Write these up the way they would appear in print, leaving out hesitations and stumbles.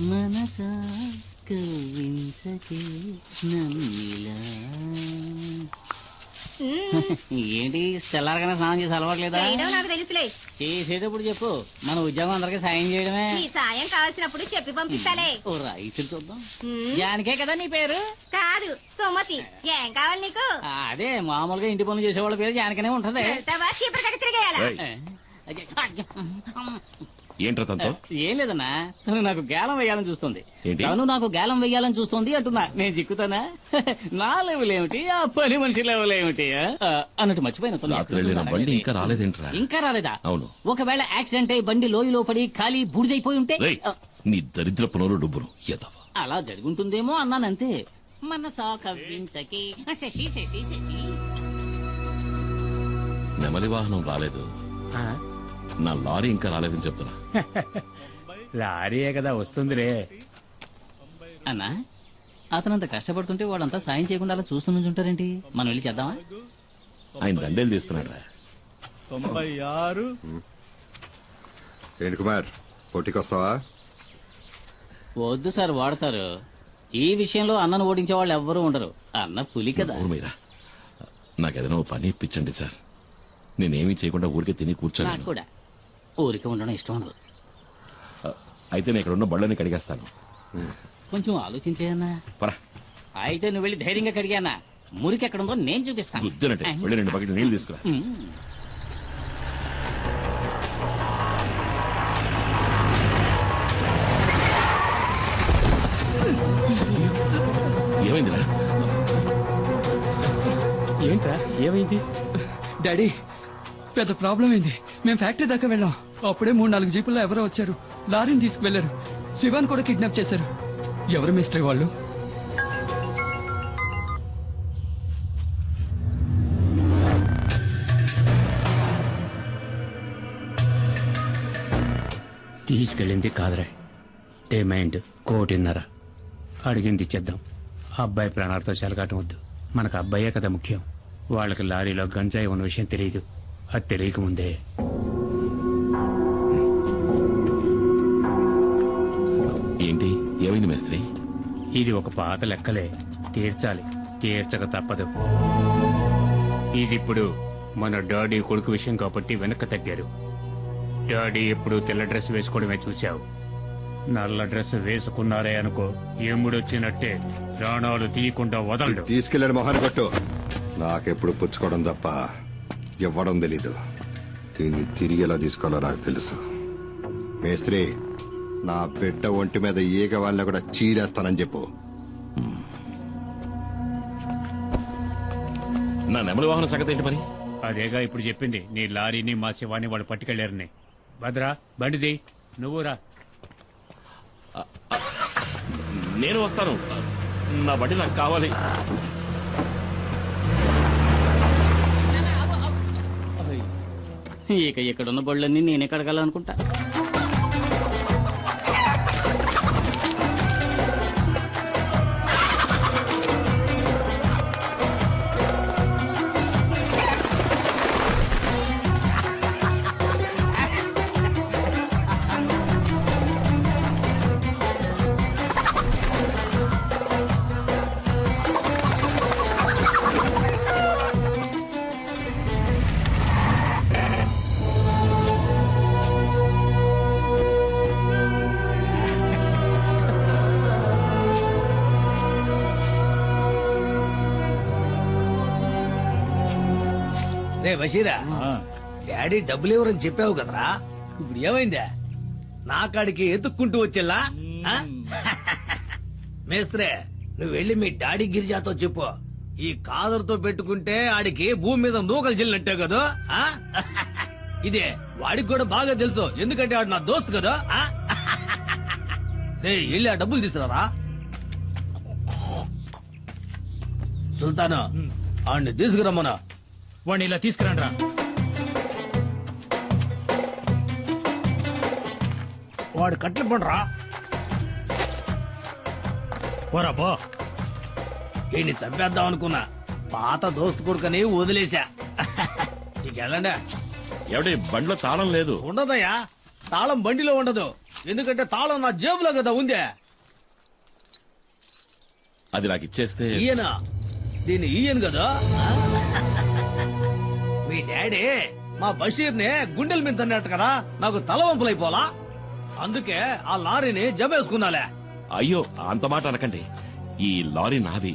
మనసా కవ్వించకే నన్నిలా. ఏంటి తెల్లారగానే స్నానం చేసి అలవాట్లేదా? నాకు తెలుసులే. చేసేటప్పుడు చెప్పు, మన ఉద్యోగం అందరికి సాయం చేయడమే. నీ సాయం కావాల్సినప్పుడు చెప్పి పంపిస్తాలే. ఓ రైసులు చూద్దాం. జానికే కదా నీ పేరు? కాదు, సుమతి. ఏం కావాలి నీకు? అదే మామూలుగా ఇంటి పనులు చేసేవాళ్ళ పేరు జానికనే ఉంటది. చీపురు కట్టి తిరిగేయాలా? ఏంట్రా తనతో? ఏం లేదన్నా, తను నాకు గేలం వేయాలని చూస్తుంది. ఏంటి? తను నాకు గేలం వేయాలని చూస్తుంది అంటున్నా. నేను చిక్కుతానా? నా లెవెల్ ఏమిటి, ఆ పని మనిషి లెవెల్ ఏమిటి అన్నట్టు మర్చిపోయిన. రాత్రి వెళ్ళిన బండి ఇంకా రాలేదేంట్రా? ఇంకా రాలేదా? అవును. ఒకవేళ యాక్సిడెంట్ అయి బండి లోయలో పడి ఖాళీ బూడిదైపోయి ఉంటే? రేయ్, నీ దరిద్ర పునరు డబ్బును ఎదవా. అలా జరుగుంటుందేమో అన్నానంతే. మనసా కవ్వించకి శశి శశి శశి. నెమలి వాహనం రాలేదు, నా లారీ ఇంకా రాలేదని చెప్తున్నా. లారీయే కదా వస్తుందిరే. అన్నా, అతనంత కష్టపడుతుంటే వాళ్ళంతా సాయం చేయకుండా అలా చూస్తూ నుంచుంటారేంటి? మనం వెళ్ళి చేద్దామా? ఆయన దండేలు తీస్తున్నాడు రా. 96. ఏంటి కుమార్, పోటీకి వస్తావా? వద్దు సార్, వాడతారు. ఈ విషయంలో అన్నను ఓడించే వాళ్ళు ఎవ్వరూ ఉండరు. అన్న పులి కదా. మీరా నాకేదైనా ఓ పని ఇప్పించండి సార్. నేనేమీ చేయకుండా ఊరికే తిని నాకు కూర్చోను. కూడా ఊరికే ఉండడం ఇష్టం ఉండదు. అయితే నేను ఇక్కడ ఉన్న బళ్ళని కడిగేస్తాను. కొంచెం ఆలోచించేయన్నా. పరా. అయితే నువ్వు వెళ్ళి ధైర్యంగా కడిగానా? మురికి ఎక్కడుందో నేను చూపిస్తాను. గుద్దినట్టే వెళ్ళి 2 బకెట్లు నీళ్లు తీసుకురా. ఏమైందిరా? ఏంట్రా ఏమైంది? డాడీ, పెద్ద ప్రాబ్లం అయింది. మేము ఫ్యాక్టరీ దాకా వెళ్ళాం. అప్పుడే 3-4 జీపుల్లో ఎవరో వచ్చారు, లారీని తీసుకువెళ్లారు. శివాన్ కూడా కిడ్నాప్ చేశారు. ఎవరు మిస్టరీ వాళ్ళు? తీసుకెళ్ళింది కాదురా, డిమాండ్ 1.5 అడిగింది ఇచ్చేద్దాం. అబ్బాయి ప్రాణాలతో చెలగాటం వద్దు. మనకు అబ్బాయే కదా ముఖ్యం. వాళ్ళకి లారీలో గంజాయి ఉన్న విషయం తెలియదు. అది తెలియకముందే ఏంటి ఏమైంది మేస్త్రి? ఇది ఒక పాత లెక్కలే, తీర్చాలి. తీర్చక తప్పదు. ఇది ఇప్పుడు మన డాడీ కొడుకు విషయం కాబట్టి వెనక్కి తగ్గారు. డాడీ ఎప్పుడు తెల్ల డ్రెస్ వేసుకోవడమే చూశావు. నల్ల డ్రెస్ వేసుకున్నారే అనుకో, ఎముడొచ్చినట్టే ప్రాణాలు తీయకుండా వదలడు. తీసుకెళ్ళిన మొహాన్ని కొట్టు. నాకెప్పుడు పుచ్చుకోవడం తప్ప ఇవ్వడం తెలీదు. దీన్ని తిరిగి ఎలా తీసుకోవాలో నాకు తెలుసు. మేస్త్రి, నా బిడ్డ ఒంటి మీద ఈగ వాళ్ళని కూడా చీరేస్తానని చెప్పు. నా నెమలి వాహన సంగతి ఏంటి మరి? అదేగా ఇప్పుడు చెప్పింది. నీ లారీని మా శివాని వాళ్ళు పట్టుకెళ్లారని. భద్రా, బండిది, నువ్వు రా. నేను వస్తాను. నా బండి నాకు కావాలి. ఇక ఇక్కడున్న బళ్ళన్నీ నేనే కడగాలనుకుంటా. రే బషీరా, డాడీ డబ్బులు ఎవరని చెప్పావు కదరా, ఇప్పుడు ఏమైందా? నా కాడికి ఎత్తుక్కుంటూ వచ్చేలా? మేస్త్రే, నువ్వు వెళ్ళి మీ డాడీ గిరిజాతో చెప్పు, ఈ కాదరుతో పెట్టుకుంటే ఆడికి భూమి మీద నూకలు చెల్లినట్టే కదా. ఇదే వాడికి కూడా బాగా తెలుసు, ఎందుకంటే ఆడు నా దోస్తు కదా. రే వెళ్ళి ఆ డబ్బులు తీసుకురారా. సుల్తాను, ఆడిని తీసుకురమ్మనా. వాడిని ఇలా తీసుకురండి రా. వాడు కట్లు పండురా. పోరా పో. వీడిని చంపేద్దాం అనుకున్నా, పాత దోస్తు కొడుకని వదిలేశా. నీకెళ్ళండి. ఎవడి బండిలో తాళం లేదు? ఉండదయ్యా, తాళం బండిలో ఉండదు, ఎందుకంటే తాళం నా జేబులో కదా ఉందే. అది నాకు ఇచ్చేస్తే ఈయన దీన్ని ఈయను కదా. మీ డాడీ మా బషీర్ ని గుండెల మీద తన్నట్టు కదా, నాకు తలవంపులైపోలా. అందుకే ఆ లారీని జమేసుకున్నాలే. అయ్యో అంత మాట అనకండి. ఈ లారీ నాది.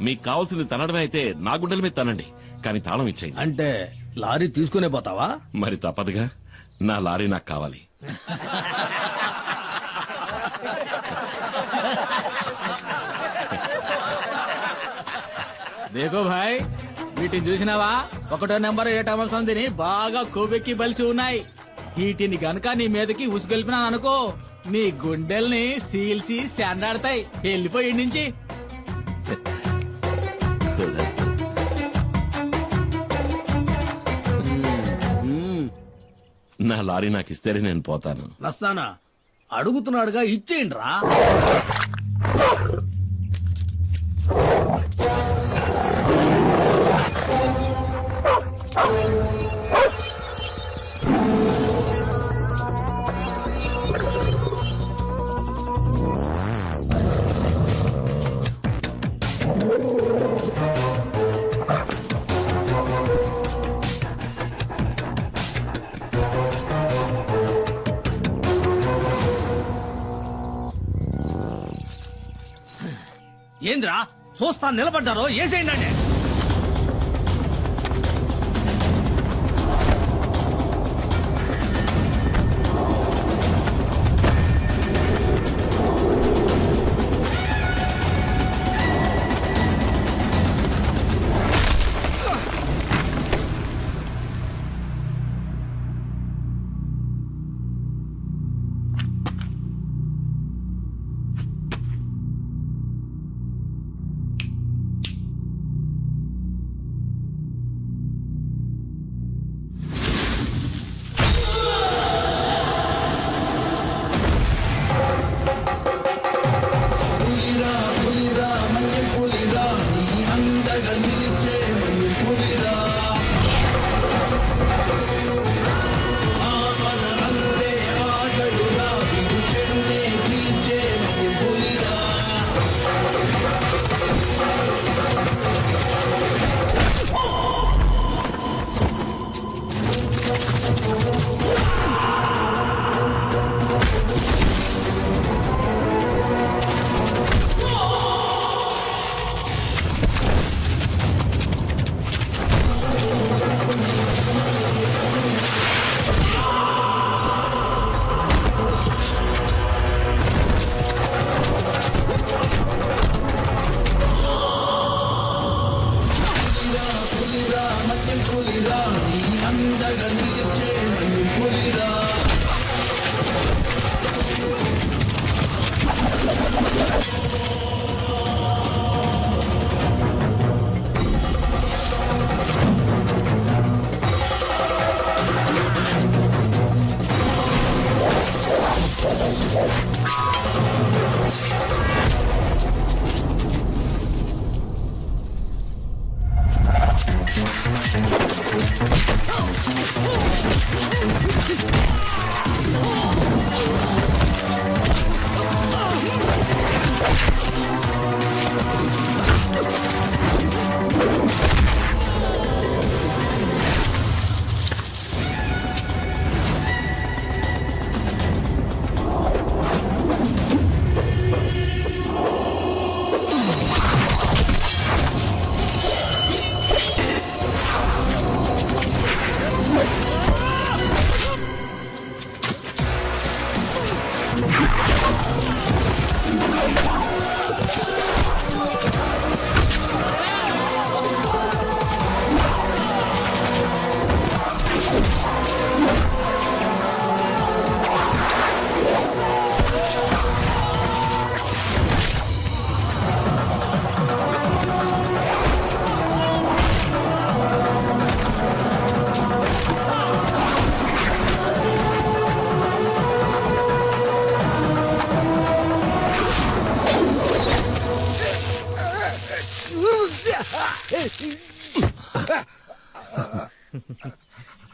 మీకు కావాల్సింది తనడమే అయితే నా గుండెల మీద తనండి, కానీ తాళం ఇచ్చేయండి. అంటే లారీ తీసుకునే పోతావా? మరి తప్పదుగా, నా లారీ నాకు కావాలి. దేకో భాయ్, వీటిని చూసినావా? 1వ నెంబర్ 7వ సంధిని బాగా కొవ్వెక్కి బలిసి ఉన్నాయి. వీటిని గనక నీ మీదకి ఉసుగొల్పినాను అనుకో, నీ గుండెల్ని సీల్సి శాండాడతాయి. వెళ్ళిపోయి నుంచి. నా లారీ నాకు ఇస్తేనే నేను పోతాను. నస్తానా అడుగుతున్నాడుగా, ఇచ్చేయండి రా. ఏంద్రా చూస్తా నిలబడ్డారో, ఏసేయండి.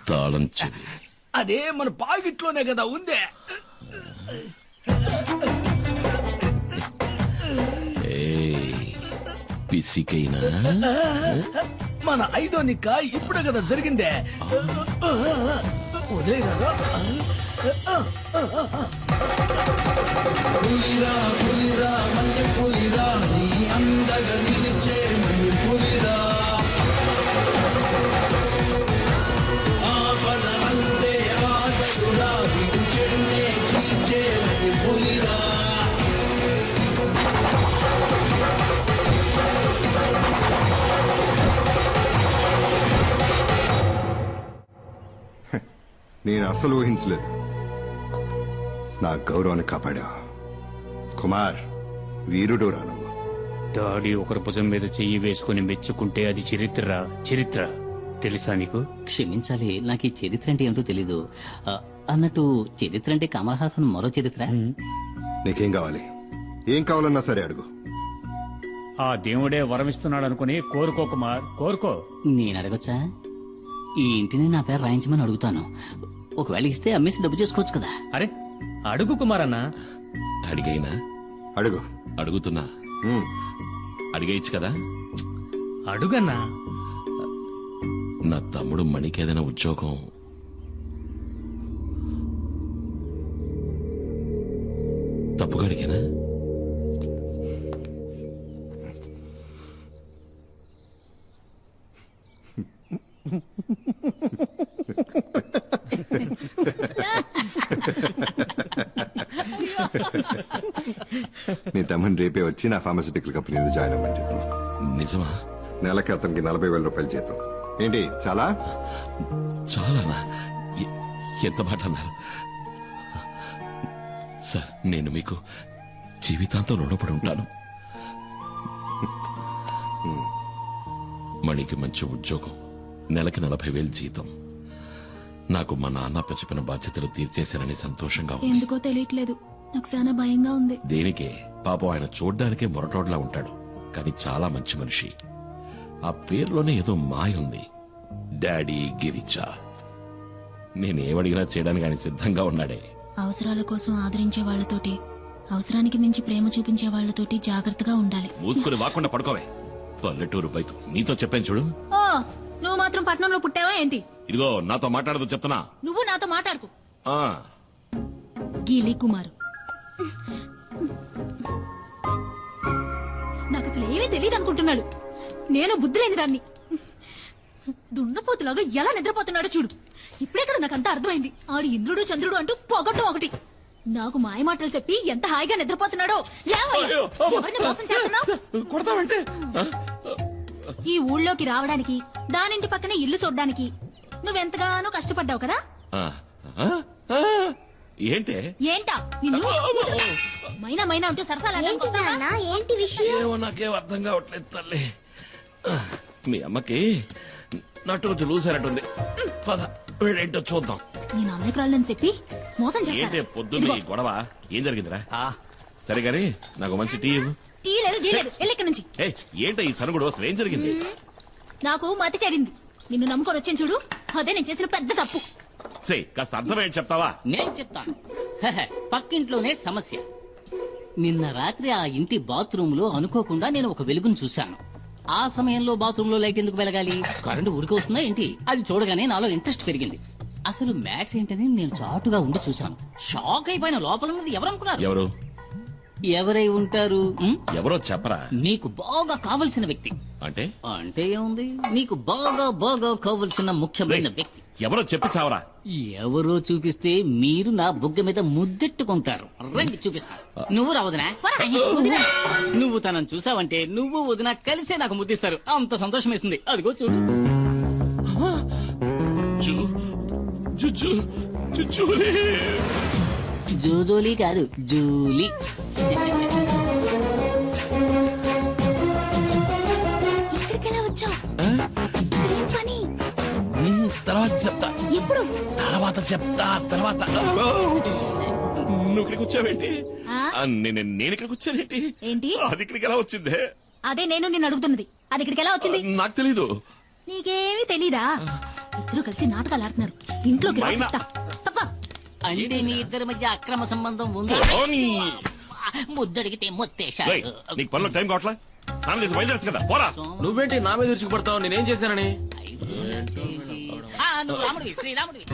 తాళం చెవి అదే మన పాకెట్లోనే కదా ఉందే. పిసికైనా మన ఐదో నిక్క ఇప్పుడే కదా జరిగిందే వదిలేరా నేను అసలు ఊహించలేదు. నా గౌరవాన్ని కాపాడా. కుమార్ వీరుడు రాను. డాడీ ఒకరి భుజం మీద చెయ్యి వేసుకుని మెచ్చుకుంటే అది చరిత్ర చరిత్ర తెలుసా నీకు? క్షమించాలి, నాకు ఈ చరిత్ర అంటే ఏమిటో తెలీదు. అన్నట్టు చరిత్ర అంటే కమల్ హాసన్ మరో చరిత్ర. నీకేం కావాలి? ఏం కావాలన్నా సరే అడుగు. ఆ దేవుడే వరమిస్తున్నాడు అనుకుని కోరుకో కుమార్, కోరుకో. నేను అడగొచ్చా? ఈ ఇంటిని నా పేరు రాయించమని అడుగుతాను. ఒకవేళ ఇస్తే అమ్మేసి డబ్బు చేసుకోవచ్చు కదా. అరే అడుగు కుమార్ అన్న. అడిగైనా అడుగు. అడుగుతున్నా, ఉమ్. అడిగేయచ్చు కదా. అడుగన్నా. నా తమ్ముడు మణికి ఏదైనా ఉద్యోగం తప్పుగా అడిగానా? నీ తమ్ముని రేపే వచ్చి నా ఫార్మసిటికల్ కంపెనీలో జాయిన్ అవ్వమని చెప్పు. నిజమా? నెలకి అతనికి 40,000 రూపాయలు జీతం. ఏంటి చాలా? చాలానా? ఎంత మాట అన్నారు సార్. నేను మీకు జీవితాంతం రుణపడి ఉంటాను. మణికి మంచి ఉద్యోగం, నెలకి 40,000 జీతం. నాకు మా నాన్న చెప్పిన బాధ్యతలు తీర్చేశానని సంతోషంగా ఉంది. ఎందుకో తెలియట్లేదు, నాకు చాలా భయంగా ఉంది. దేనికే? పాపం ఆయన చూడ్డానికే మొరటోడ్లా ఉంటాడు, కానీ చాలా మంచి మనిషి. ఆ పేరులోనే ఏదో మాయ ఉంది. డాడీ గిరిజా. నేనేమడిగినా చేయడానికి ఆయన సిద్ధంగా ఉన్నాడే. అవసరాల కోసం ఆదరించే వాళ్లతోటి, అవసరానికి మించి ప్రేమ చూపించే వాళ్లతోటి జాగ్రత్తగా ఉండాలి. మూసుకుని వాకుండా పడుకోవే. పల్లెటూరు బయట నీతో చెప్పాను చూడు. ఓ, నువ్వు మాత్రం పట్నంలో పుట్టావా ఏంటి? ఇదిగో నాతో మాట్లాడదు చెప్తున్నా. నువ్వు నాతో మాట్లాడుకు. ఆ, గీలి కుమారు, నాకు అసలు ఏమీ తెలియదు అనుకుంటున్నాడు. నేను బుద్ధి లేని దాన్ని. దున్నపోతులాగా ఎలా నిద్రపోతున్నాడో చూడు. ఇప్పుడే కదా నాకంతా అర్థమైంది. ఆడు ఇంద్రుడు చంద్రుడు అంటూ పొగట్టం ఒకటి. నాకు మాయ మాటలు చెప్పి ఎంత హాయిగా నిద్రపోతున్నాడో. లేవయ్యా, ఎవరిని మోసం చేస్తున్నావు? కొడతావంటే ఈ ఊళ్ళోకి రావడానికి, దానింటి పక్కనే ఇల్లు చూడ్డానికి నువ్వెంతగానో కష్టపడ్డావు కదా. ఆ, ఆ, ఆ, ఏంటే? ఏంటా నిన్ను మైనా మైనా అంటూ సరసాలా ఏంటి విషయం? ఏమో నాకేం అర్థం కావట్లేదు తల్లి. మీ అమ్మకి నటు రోజు లూసారట్టుంది. పద వీడేంటో చూద్దాం. నేను అమాయకురాలని చెప్పి మోసం ఏంటే చేస్తాను. పొద్దున్న ఈ గొడవ? ఏం జరిగిందిరా? సరే గాని నాకు మంచి టీ ఇవ్వు. టీ లేదు జీ లేదు, వెళ్ళి ఇక్కడి నుంచి. ఏయ్, ఏంట ఈ సనుగుడు? అసలు ఏం జరిగింది? నాకు మతి చెడింది. నిన్ను నమ్ముకొని వచ్చాను చూడు, అదే నేను చేసిన పెద్ద తప్పు. సే కాస్త అర్థమేంటి చెప్తావా? నేను చెప్తాను. పక్కింట్లోనే సమస్య. నిన్న రాత్రి ఆ ఇంటి బాత్రూమ్ లో అనుకోకుండా నేను ఒక వెలుగును చూశాను. ఆ సమయంలో బాత్రూమ్ లో లైట్ ఎందుకు వెలగాలి? కరెంటు ఉరికి వస్తుందా ఏంటి? అది చూడగానే నాలో ఇంట్రెస్ట్ పెరిగింది. అసలు మ్యాటర్ ఏంటని నేను చాటుగా ఉండి చూశాను. షాక్ అయిపోయిన. లోపల ఉన్నది ఎవరనుకున్నారు? ఎవరు? ఎవరై ఉంటారు? ఎవరో చెప్పరా? నీకు బాగా కావలసిన వ్యక్తి. అంటే అంటే ఏముంది, నీకు బాగా బాగా కావలసిన ముఖ్యమైన వ్యక్తి. ఎవరో చెప్పి చావరా? ఎవరో చూపిస్తే మీరు నా బుగ్గ మీద ముద్దెట్టుకుంటారు. రండి చూపిస్తాను. నువ్వు రా వదినా. నువ్వు తనను చూసావంటే నువ్వు వదినా కలిసే నాకు ముద్దిస్తారు. అంత సంతోషం వేస్తుంది. అదిగో చూడు. జూజోలీ కాదు, జూలీ. ఇక్కడికెలా వచ్చావు? ఇక్కడేం పని? తర్వాత చెప్తా. ఎప్పుడు? తర్వాత నువ్వు ఇక్కడికి వచ్చావేంటి? ఆ? నేను ఇక్కడికి వచ్చానేంటి? ఏంటి? అది ఇక్కడికి ఎలా వచ్చిందే? అదే నేను నిన్ను అడుగుతున్నది. అది ఇక్కడికి ఎలా వచ్చింది? నాకు తెలీదు. నీకేమీ తెలీదా? ఇద్దరు కలిసి నాటకాలు ఆడుతున్నారు. ఇంట్లోకి రా మైనా. చెప్తా. తప్ప. అంటే మీ ఇద్దరి మధ్య అక్రమ సంబంధం ఉంది. ఓనీ. ముద్దడిగితే రేయ్, మొత్తేశాడు. నీకు పనిలో టైం కావట్లా? స్నానం చేసి బయలుదేరచ్చు కదా పోరా. నువ్వేంటి నా మీద విరుచుకుపడతావు? నేనేం చేశానని? నువ్వు రాముడివి శ్రీరాముడివి